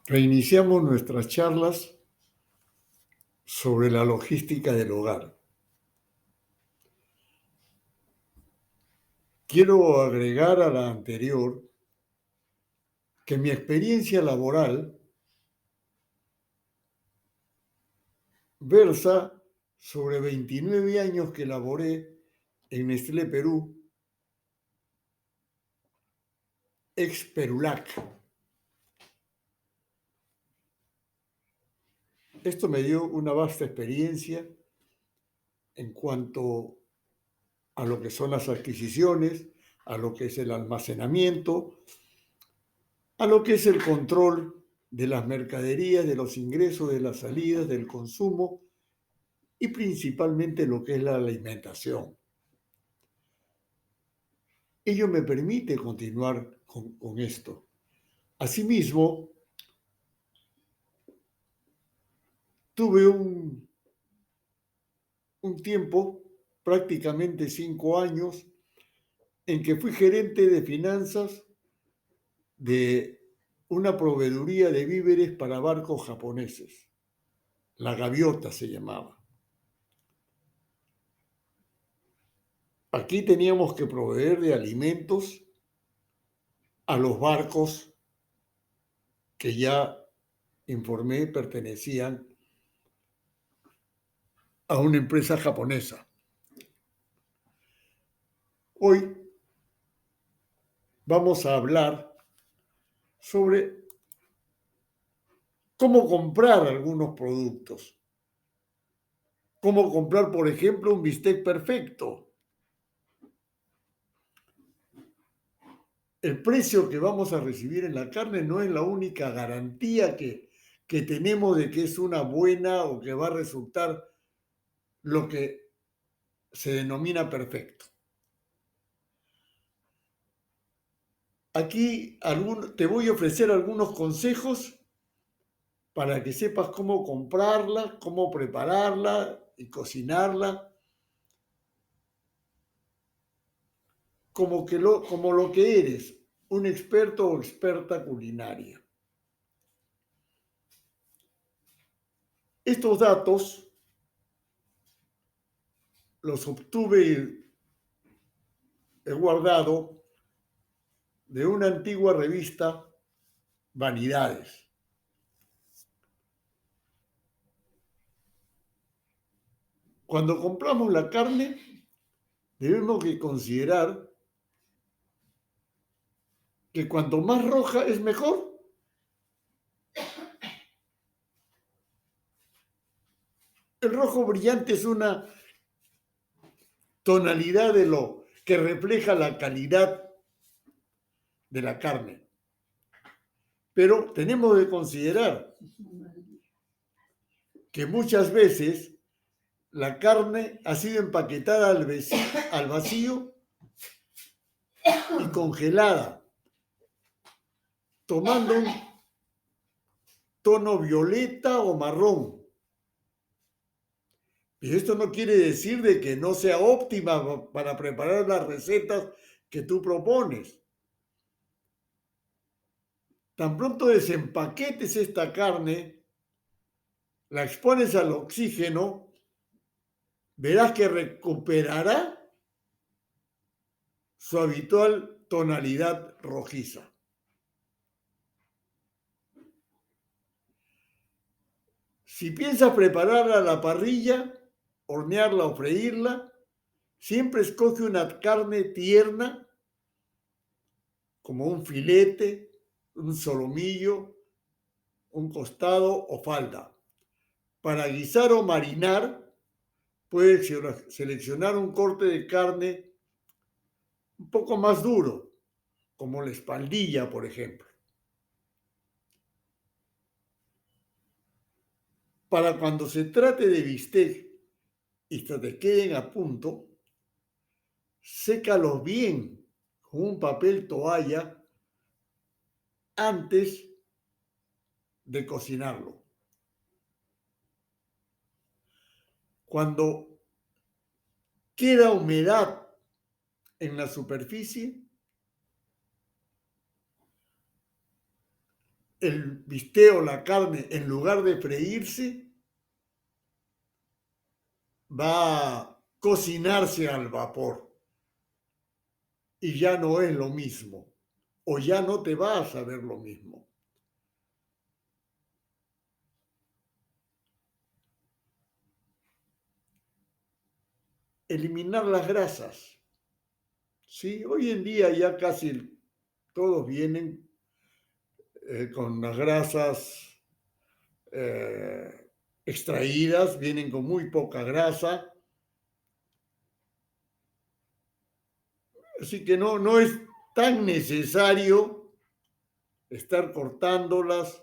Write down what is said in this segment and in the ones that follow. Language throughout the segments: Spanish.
Reiniciamos nuestras charlas sobre la logística del hogar. Quiero agregar a la anterior que mi experiencia laboral versa sobre 29 años que laboré en Nestlé Perú, ex Perulac. Esto me dio una vasta experiencia en cuanto a lo que son las adquisiciones, a lo que es el almacenamiento, a lo que es el control de las mercaderías, de los ingresos, de las salidas, del consumo y principalmente lo que es la alimentación. Ello me permite continuar con esto. Asimismo, tuve un tiempo, prácticamente 5 años, en que fui gerente de finanzas de una proveeduría de víveres para barcos japoneses. La Gaviota se llamaba. Aquí teníamos que proveer de alimentos a los barcos que ya informé pertenecían a una empresa japonesa. Hoy vamos a hablar sobre cómo comprar algunos productos. Cómo comprar, por ejemplo, un bistec perfecto. El precio que vamos a recibir en la carne no es la única garantía que tenemos de que es una buena o que va a resultar lo que se denomina perfecto. Aquí te voy a ofrecer algunos consejos para que sepas cómo comprarla, cómo prepararla y cocinarla, como lo que eres, un experto o experta culinaria. Estos datos los obtuve y he guardado de una antigua revista, Vanidades. Cuando compramos la carne, debemos que considerar que cuanto más roja es mejor. El rojo brillante es una tonalidad de lo que refleja la calidad de la carne. Pero tenemos que considerar que muchas veces la carne ha sido empaquetada al vacío y congelada, tomando un tono violeta o marrón. Y esto no quiere decir de que no sea óptima para preparar las recetas que tú propones. Tan pronto desempaquetes esta carne, la expones al oxígeno, verás que recuperará su habitual tonalidad rojiza. Si piensas prepararla a la parrilla, hornearla o freírla, siempre escoge una carne tierna, como un filete, un solomillo, un costado o falda. Para guisar o marinar, puedes seleccionar un corte de carne un poco más duro, como la espaldilla, por ejemplo. Para cuando se trate de bistec y se te queden a punto, sécalos bien con un papel toalla antes de cocinarlo. Cuando queda humedad en la superficie, el bistec o la carne, en lugar de freírse, va a cocinarse al vapor y ya no es lo mismo, o ya no te va a saber lo mismo. Eliminar las grasas. ¿Sí? Hoy en día ya casi todos vienen con las grasas extraídas, vienen con muy poca grasa, así que no es tan necesario estar cortándolas,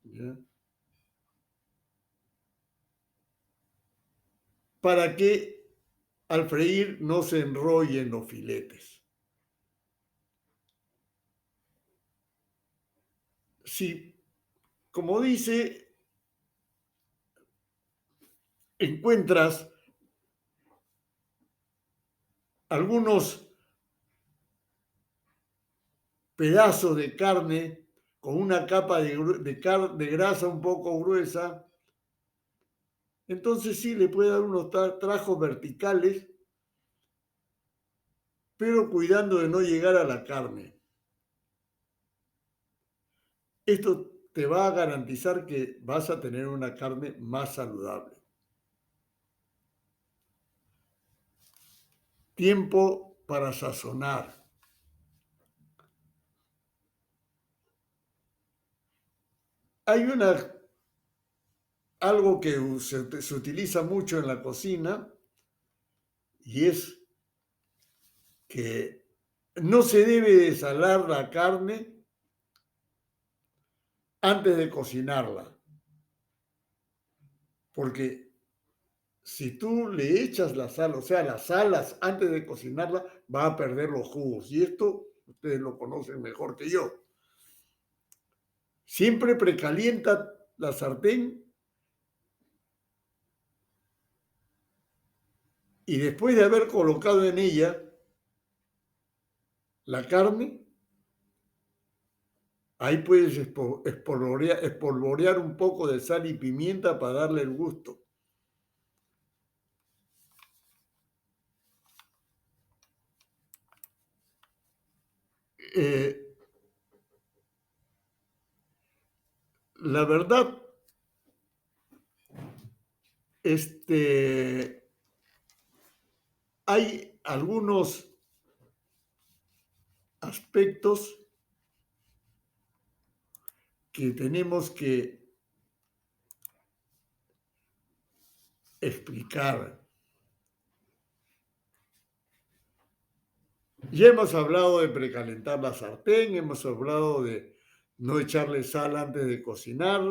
¿ya? Para que al freír no se enrollen los filetes. Si, como dice, encuentras algunos pedazos de carne con una capa de grasa un poco gruesa, entonces sí le puede dar unos trajos verticales, pero cuidando de no llegar a la carne. Esto te va a garantizar que vas a tener una carne más saludable. Tiempo para sazonar. Hay algo que se utiliza mucho en la cocina y es que no se debe de salar la carne antes de cocinarla, porque si tú le echas la sal, o sea, las salas antes de cocinarla, va a perder los jugos. Y esto ustedes lo conocen mejor que yo. Siempre precalienta la sartén y después de haber colocado en ella la carne, ahí puedes espolvorear un poco de sal y pimienta para darle el gusto. Eh, la verdad, hay algunos aspectos que tenemos que explicar. Ya hemos hablado de precalentar la sartén, hemos hablado de no echarle sal antes de cocinar.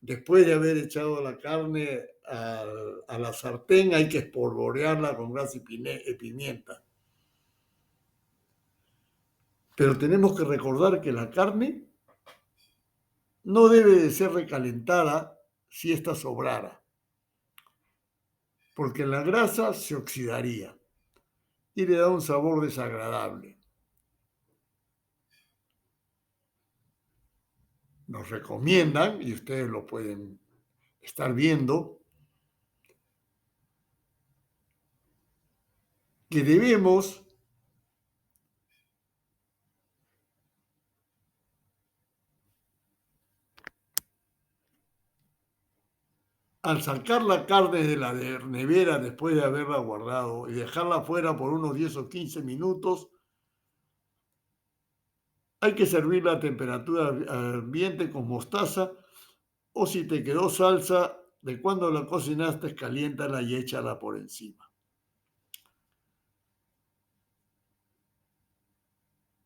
Después de haber echado la carne a la sartén, hay que espolvorearla con grasa y pimienta. Pero tenemos que recordar que la carne no debe de ser recalentada si ésta sobrara, porque la grasa se oxidaría y le da un sabor desagradable. Nos recomiendan, y ustedes lo pueden estar viendo, que debemos al sacar la carne de la nevera después de haberla guardado y dejarla fuera por unos 10 o 15 minutos, hay que servirla a temperatura ambiente con mostaza o si te quedó salsa de cuando la cocinaste, caliéntala y échala por encima.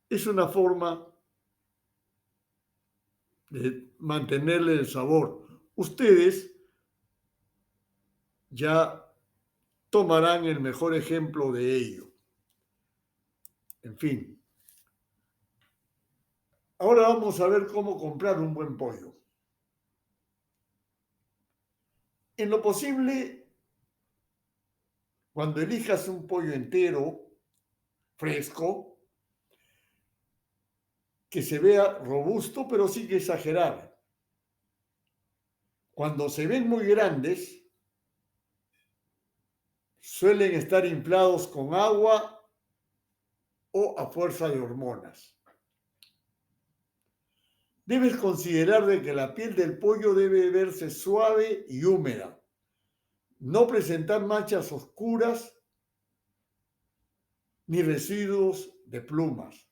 Es una forma de mantenerle el sabor. Ustedes ya tomarán el mejor ejemplo de ello. En fin, ahora vamos a ver cómo comprar un buen pollo. En lo posible, cuando elijas un pollo entero, fresco, que se vea robusto, pero sin exagerar. Cuando se ven muy grandes, suelen estar inflados con agua o a fuerza de hormonas. Debes considerar de que la piel del pollo debe verse suave y húmeda, no presentar manchas oscuras ni residuos de plumas.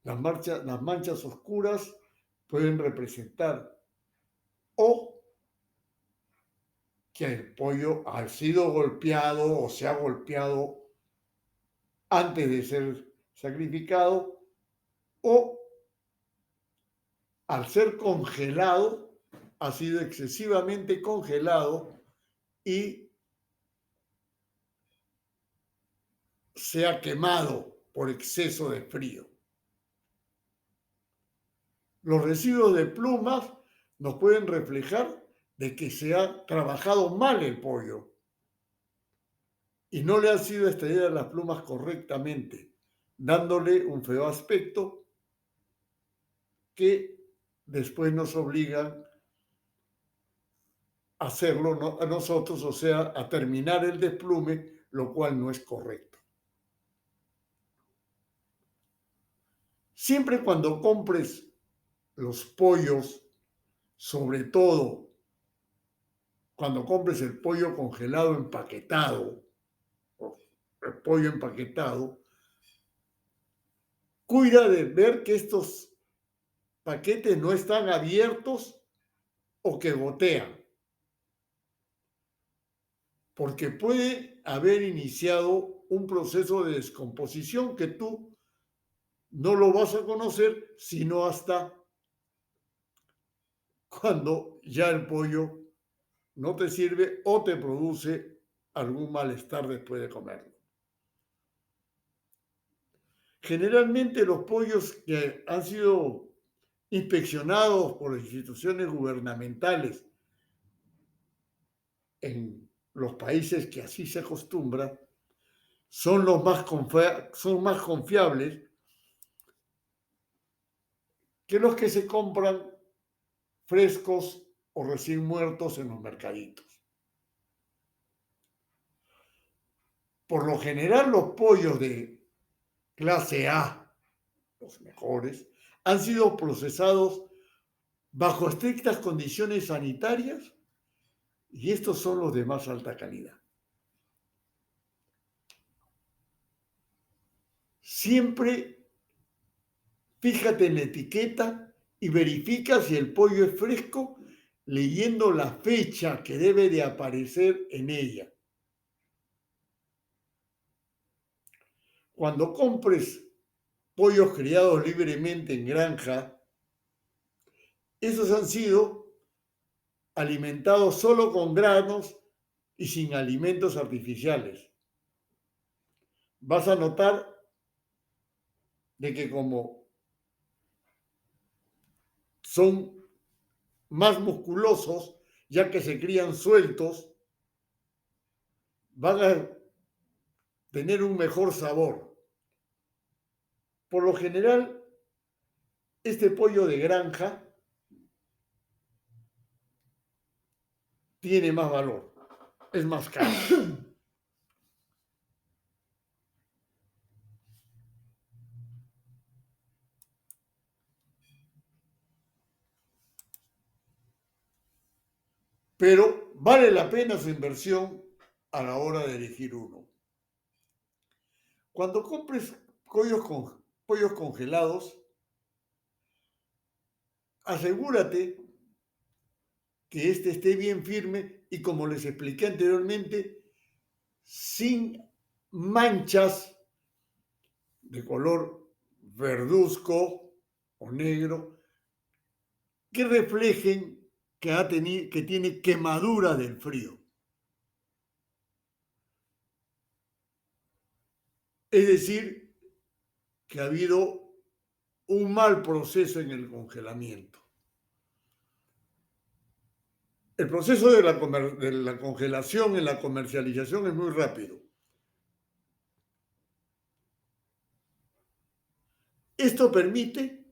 Las manchas oscuras pueden representar o que el pollo ha sido golpeado o se ha golpeado antes de ser sacrificado, o al ser congelado, ha sido excesivamente congelado y se ha quemado por exceso de frío. Los residuos de plumas nos pueden reflejar de que se ha trabajado mal el pollo y no le han sido extraídas las plumas correctamente, dándole un feo aspecto que después nos obligan a hacerlo a nosotros, o sea, a terminar el desplume, lo cual no es correcto. Siempre cuando compres los pollos, sobre todo cuando compres el pollo congelado empaquetado, o el pollo empaquetado, cuida de ver que estos paquetes no están abiertos o que gotean, porque puede haber iniciado un proceso de descomposición que tú no lo vas a conocer sino hasta cuando ya el pollo no te sirve o te produce algún malestar después de comerlo. Generalmente los pollos que han sido inspeccionados por las instituciones gubernamentales en los países que así se acostumbra, son son más confiables que los que se compran frescos o recién muertos en los mercaditos. Por lo general, los pollos de clase A, los mejores, han sido procesados bajo estrictas condiciones sanitarias y estos son los de más alta calidad. Siempre fíjate en la etiqueta y verifica si el pollo es fresco leyendo la fecha que debe de aparecer en ella. Cuando compres pollos criados libremente en granja, esos han sido alimentados solo con granos y sin alimentos artificiales. Vas a notar de que como son más musculosos, ya que se crían sueltos, van a tener un mejor sabor. Por lo general, este pollo de granja tiene más valor, es más caro. Pero vale la pena su inversión a la hora de elegir uno. Cuando compres pollos congelados, asegúrate que este esté bien firme y, como les expliqué anteriormente, sin manchas de color verduzco o negro que reflejen que tiene quemadura del frío. Es decir, que ha habido un mal proceso en el congelamiento. El proceso de la congelación en la comercialización es muy rápido. Esto permite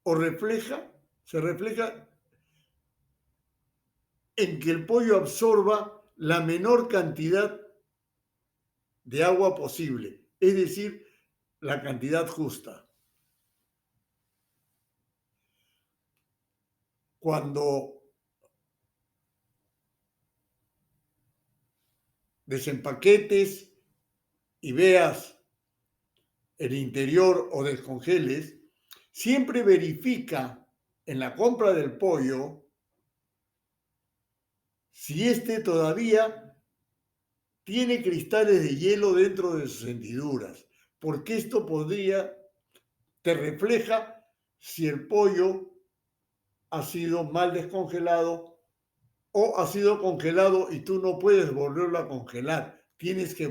o se refleja en que el pollo absorba la menor cantidad de agua posible, es decir, la cantidad justa. Cuando desempaquetes y veas el interior o descongeles, siempre verifica en la compra del pollo si éste todavía tiene cristales de hielo dentro de sus hendiduras, porque esto te refleja si el pollo ha sido mal descongelado o ha sido congelado y tú no puedes volverlo a congelar. Tienes que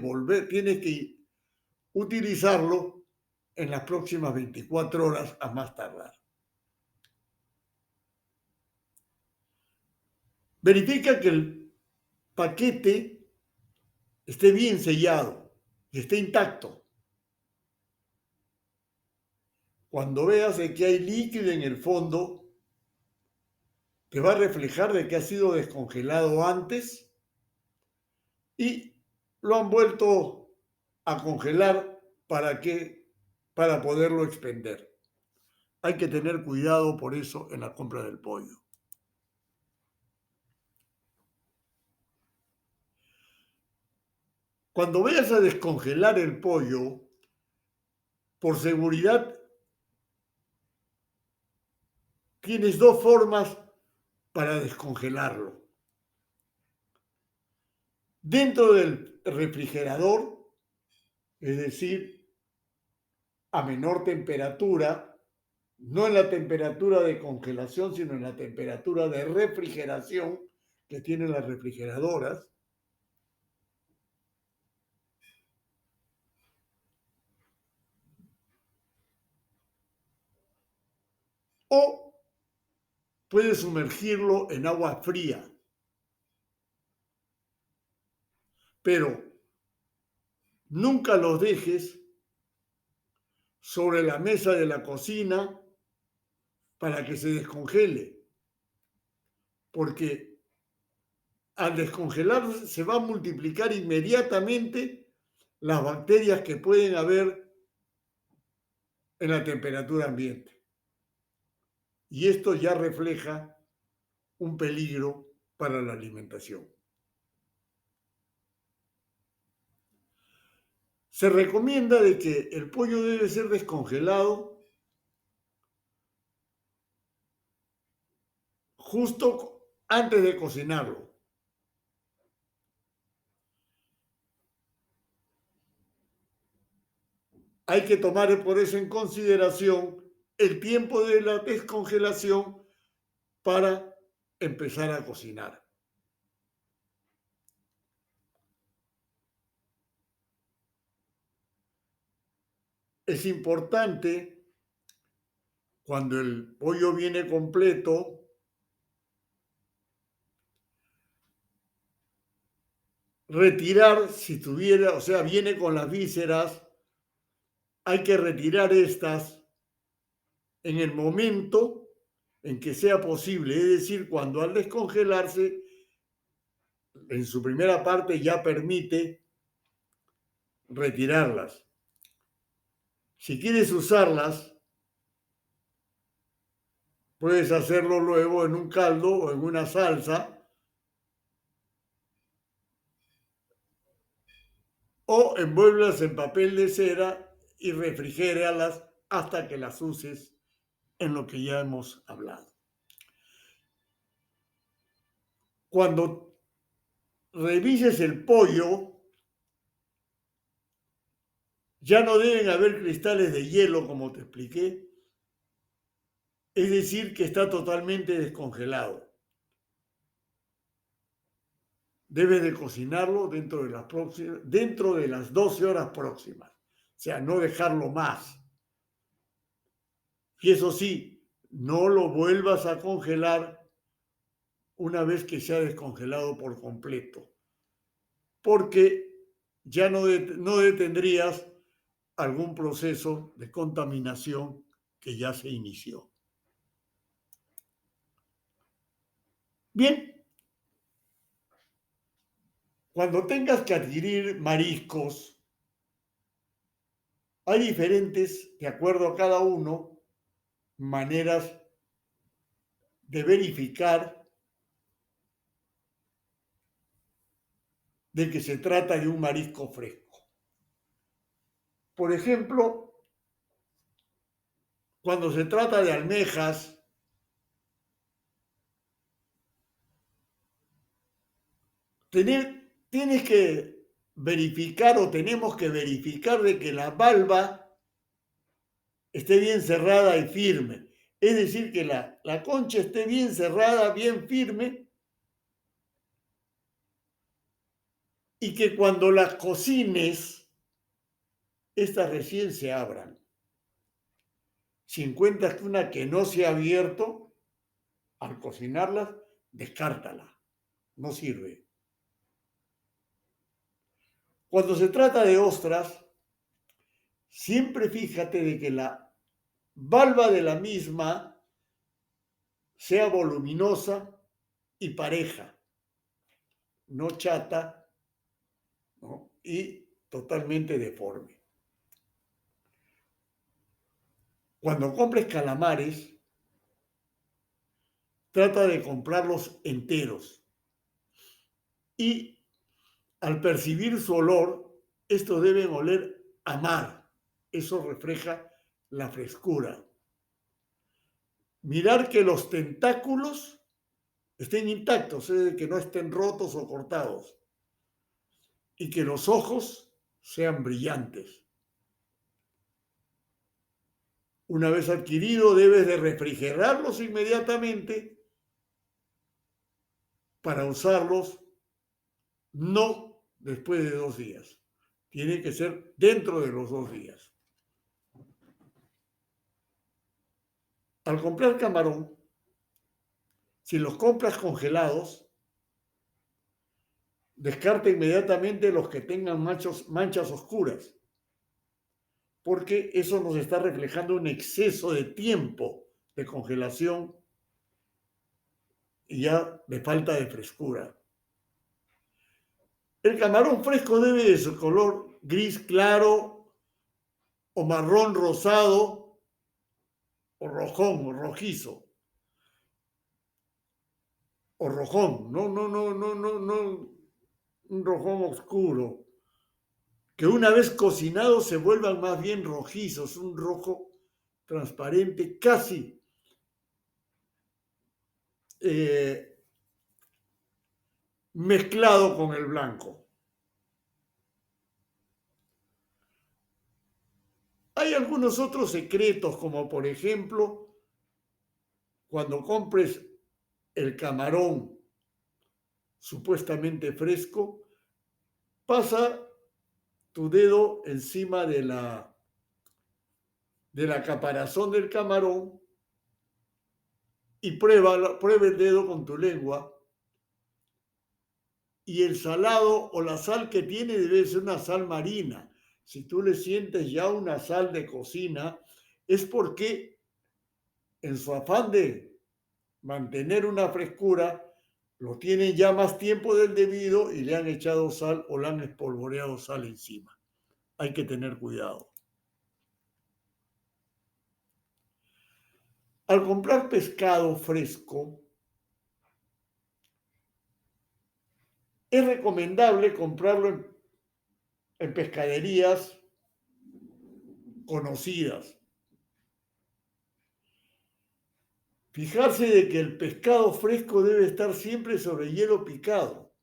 utilizarlo en las próximas 24 horas a más tardar. Verifica que el paquete esté bien sellado, que esté intacto. Cuando veas que hay líquido en el fondo, te va a reflejar de que ha sido descongelado antes y lo han vuelto a congelar para poderlo expender. Hay que tener cuidado por eso en la compra del pollo. Cuando vayas a descongelar el pollo, por seguridad, tienes dos formas para descongelarlo. Dentro del refrigerador, es decir, a menor temperatura, no en la temperatura de congelación, sino en la temperatura de refrigeración que tienen las refrigeradoras. O puedes sumergirlo en agua fría. Pero nunca los dejes sobre la mesa de la cocina para que se descongele, porque al descongelar se va a multiplicar inmediatamente las bacterias que pueden haber en la temperatura ambiente. Y esto ya refleja un peligro para la alimentación. Se recomienda de que el pollo debe ser descongelado justo antes de cocinarlo. Hay que tomar por eso en consideración el tiempo de la descongelación para empezar a cocinar. Es importante, cuando el pollo viene completo, retirar, si tuviera, o sea, viene con las vísceras, hay que retirar estas en el momento en que sea posible, es decir, cuando al descongelarse, en su primera parte ya permite retirarlas. Si quieres usarlas, puedes hacerlo luego en un caldo o en una salsa, o envuélvelas en papel de cera y refrigéralas hasta que las uses en lo que ya hemos hablado. Cuando revises el pollo, ya no deben haber cristales de hielo, como te expliqué, es decir, que está totalmente descongelado. Debes de cocinarlo dentro de las 12 horas próximas, o sea, no dejarlo más. Y eso sí, no lo vuelvas a congelar una vez que se ha descongelado por completo, porque ya no detendrías algún proceso de contaminación que ya se inició. Bien, cuando tengas que adquirir mariscos, hay diferentes, de acuerdo a cada uno, maneras de verificar de que se trata de un marisco fresco. Por ejemplo, cuando se trata de almejas, tienes que verificar o tenemos que verificar de que la valva esté bien cerrada y firme. Es decir, que la concha esté bien cerrada, bien firme, y que cuando las cocines, estas recién se abran. Si encuentras que una que no se ha abierto, al cocinarlas, descártala. No sirve. Cuando se trata de ostras, siempre fíjate de que la valva de la misma sea voluminosa y pareja, no chata, ¿no? Y totalmente deforme. Cuando compres calamares, trata de comprarlos enteros y al percibir su olor, estos deben oler a mar. Eso refleja la frescura. Mirar que los tentáculos estén intactos, es decir, que no estén rotos o cortados, y que los ojos sean brillantes. Una vez adquirido, debes de refrigerarlos inmediatamente para usarlos no después de 2 días. Tiene que ser dentro de los 2 días. Al comprar camarón, si los compras congelados, descarta inmediatamente los que tengan manchas oscuras, porque eso nos está reflejando un exceso de tiempo de congelación y ya de falta de frescura. El camarón fresco debe de su color gris claro o marrón rosado o rojón o rojizo o rojón, no, un rojón oscuro, que una vez cocinados se vuelvan más bien rojizos, un rojo transparente casi mezclado con el blanco. Hay algunos otros secretos, como por ejemplo, cuando compres el camarón supuestamente fresco, pasa tu dedo encima de la caparazón del camarón y prueba el dedo con tu lengua. Y el salado o la sal que tiene debe ser una sal marina. Si tú le sientes ya una sal de cocina, es porque en su afán de mantener una frescura, lo tienen ya más tiempo del debido y le han echado sal o le han espolvoreado sal encima. Hay que tener cuidado. Al comprar pescado fresco, es recomendable comprarlo en pescaderías conocidas. Fijarse de que el pescado fresco debe estar siempre sobre hielo picado.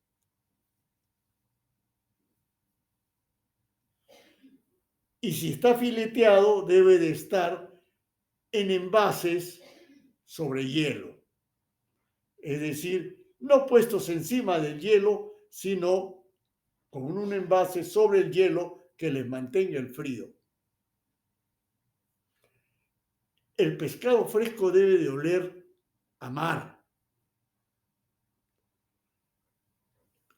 Y si está fileteado, debe de estar en envases sobre hielo. Es decir, no puestos encima del hielo, sino con un envase sobre el hielo que les mantenga el frío. El pescado fresco debe de oler a mar.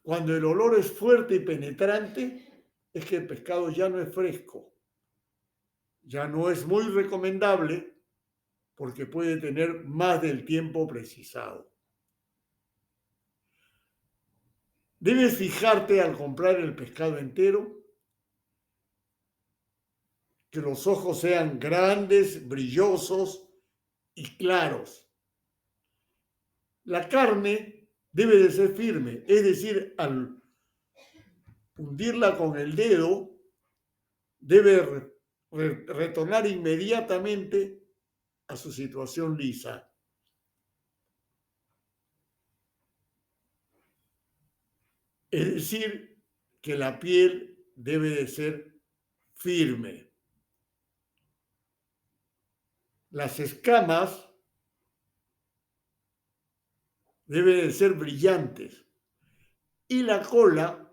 Cuando el olor es fuerte y penetrante, es que el pescado ya no es fresco. ya no es muy recomendable porque puede tener más del tiempo precisado. Debes fijarte al comprar el pescado entero que los ojos sean grandes, brillosos y claros. La carne debe de ser firme, es decir, al hundirla con el dedo, debe retornar inmediatamente a su situación lisa. Es decir, que la piel debe de ser firme. Las escamas deben de ser brillantes y la cola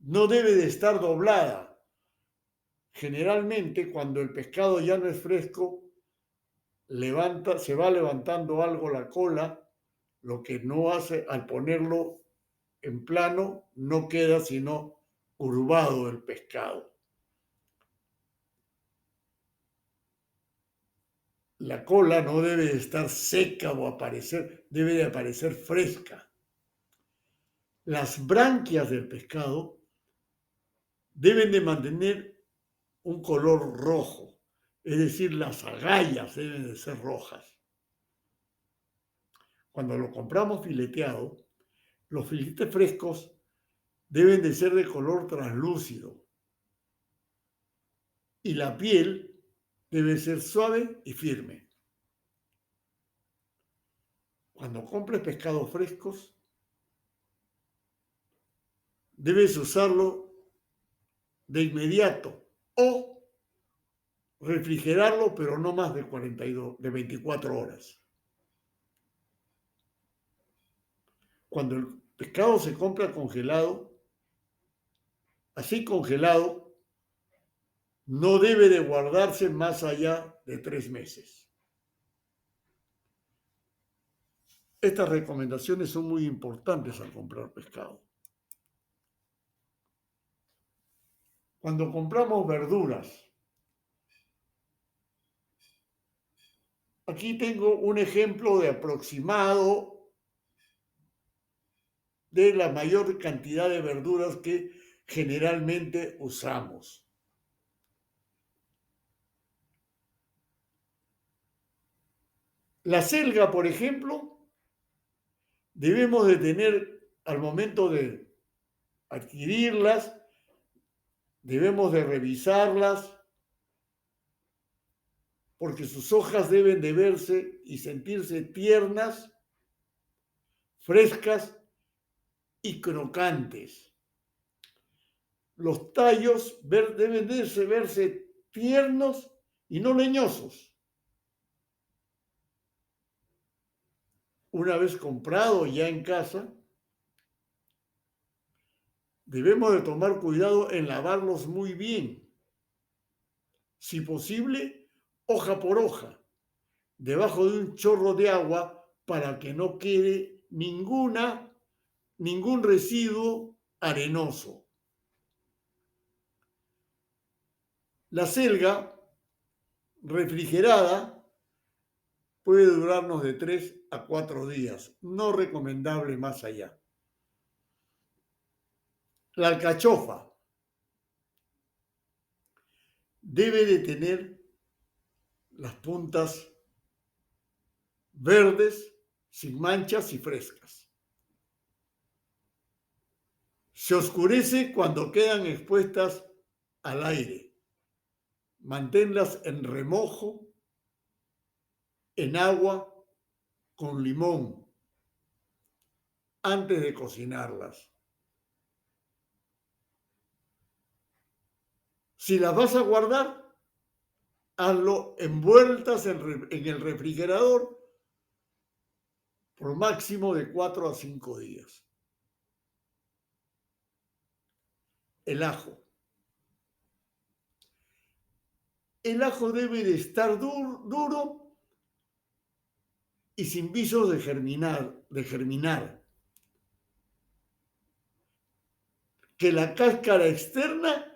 no debe de estar doblada. Generalmente, cuando el pescado ya no es fresco, se va levantando algo la cola, lo que no hace al ponerlo en plano, no queda sino curvado el pescado. La cola no debe de estar seca o debe de aparecer fresca. Las branquias del pescado deben de mantener un color rojo, es decir, las agallas deben de ser rojas. Cuando lo compramos fileteado, los filetes frescos deben de ser de color translúcido y la piel debe ser suave y firme. Cuando compres pescados frescos, debes usarlo de inmediato o refrigerarlo, pero no más de 24 horas. Cuando el pescado se compra congelado, así congelado, no debe de guardarse más allá de 3 meses. Estas recomendaciones son muy importantes al comprar pescado. Cuando compramos verduras, aquí tengo un ejemplo de aproximado de la mayor cantidad de verduras que generalmente usamos. La selga, por ejemplo, debemos de tener al momento de adquirirlas, debemos de revisarlas, porque sus hojas deben de verse y sentirse tiernas, frescas y crocantes. Los tallos deben de verse tiernos y no leñosos. Una vez comprado ya en casa, debemos de tomar cuidado en lavarlos muy bien. Si posible, hoja por hoja, debajo de un chorro de agua para que no quede ningún residuo arenoso. La selga refrigerada puede durarnos de 3 a 4 días, no recomendable más allá. La alcachofa debe de tener las puntas verdes, sin manchas y frescas. Se oscurece cuando quedan expuestas al aire. Manténlas en remojo, en agua, con limón, antes de cocinarlas. Si las vas a guardar, hazlo envueltas en el refrigerador por máximo de 4 a 5 días. El ajo. El ajo debe de estar duro y sin visos de germinar. Que la cáscara externa